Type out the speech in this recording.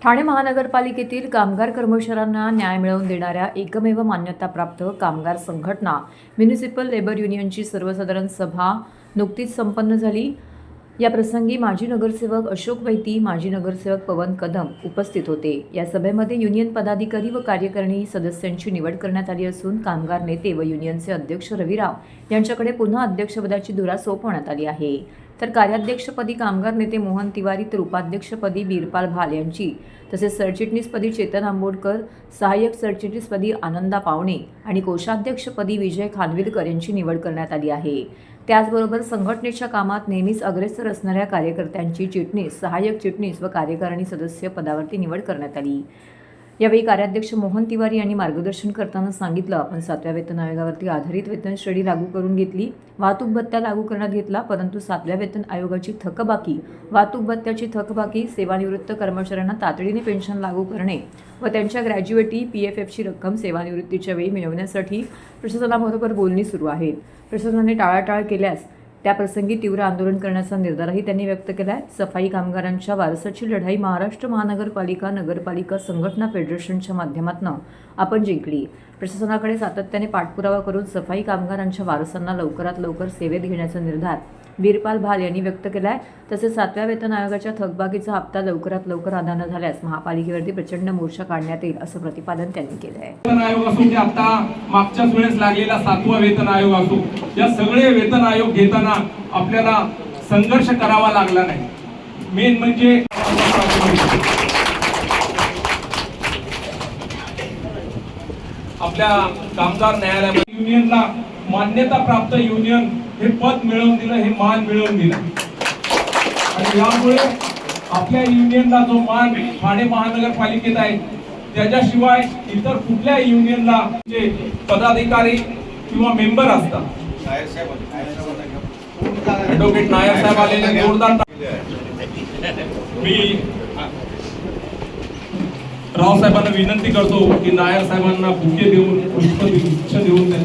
ठाणे महानगरपालिकेतील कामगार कर्मचाऱ्यांना न्याय मिळवून देणाऱ्या एकमेव मान्यताप्राप्त कामगार संघटना म्युनिसिपल लेबर युनियनची सर्वसाधारण सभा नुकतीच संपन्न झाली। या प्रसंगी माजी नगरसेवक अशोक वैती, माजी नगरसेवक पवन कदम उपस्थित होते। या सभेमध्ये युनियन पदाधिकारी व कार्यकारिणी सदस्यांची निवड करण्यात आली असून कामगार नेते व युनियनचे अध्यक्ष रविराव यांच्याकडे पुन्हा अध्यक्षपदाची धुरा सोपवण्यात आली आहे। तर कार्याध्यक्षपदी कामगार नेते मोहन तिवारी, तर उपाध्यक्षपदी बीरपाल भाल यांची, तसेच सरचिटणीसपदी चेतन आंबोडकर, सहाय्यक सरचिटणीसपदी आनंदा पावणे आणि कोषाध्यक्षपदी विजय खानविलकर यांची निवड करण्यात आली आहे। त्याचबरोबर संघटनेच्या कामात नेहमीच अग्रेसर असणाऱ्या कार्यकर्त्यांची चिटणीस, सहाय्यक चिटणीस व कार्यकारिणी सदस्य पदावरती निवड करण्यात आली। यावेळी कार्याध्यक्ष मोहन तिवारी यांनी मार्गदर्शन करताना सांगितलं, आपण 7व्या वेतन आयोगावरती आधारित वेतन श्रेणी लागू करून घेतली, वाहतूक भत्ता लागू करण्यात घेतला, परंतु 7व्या वेतन आयोगाची थकबाकी, वाहतूक भत्त्याची थकबाकी, सेवानिवृत्त कर्मचाऱ्यांना तातडीने पेन्शन लागू करणे व त्यांच्या ग्रॅज्युएटी PFFची रक्कम सेवानिवृत्तीच्या वेळी मिळवण्यासाठी प्रशासनाबरोबर बोलणी सुरू आहेत। प्रशासनाने टाळाटाळ केल्यास त्याप्रसंगी तीव्र आंदोलन करण्याचा निर्धारही त्यांनी व्यक्त केला आहे। सफाई कामगारांच्या वारसाची लढाई महाराष्ट्र महानगरपालिका नगरपालिका संघटना फेडरेशनच्या माध्यमातून आपण जिंकली। प्रशासनाकडे सातत्याने पाठपुरावा करून सफाई कामगारांच्या वारसांना लवकरात लवकर सेवेत घेण्याचा निर्धार बीरपाल भाल यांनी व्यक्त केला आहे। तसेच 7व्या वेतन आयोगाच्या थकबाकीचा हप्ता लवकरात लवकर अदा न झाल्यास महापालिकेवरती प्रचंड मोर्चा काढण्यात येईल असं प्रतिपादन त्यांनी केलं आहे। वेतन आयोग असो की आता मागच्याच वेळेस लागलेला 7वा वेतन आयोग असो, या सगळे वेतन आयोग घेताना आपल्याला संघर्ष करावा लागला नाही। मेन म्हणजे आपल्या कामगार न्यायालयामध्ये युनियनला मान्यता प्राप्त युनियन हे पद मिळवून दिलं, हे मान मिळवून दिलं आणि यामुळे आपल्या युनियनला जो मान ठाणे महानगरपालिकेत आहे त्याच्याशिवाय इतर कुठल्या युनियनला जे पदाधिकारी किंवा मेंबर असतात, ॲडव्होकेट नायर साहेब आलेले जोरदार, मी राव साहेबांना विनंती करतो की नायर साहेबांना बुके देऊन पुष्पगुच्छ देऊन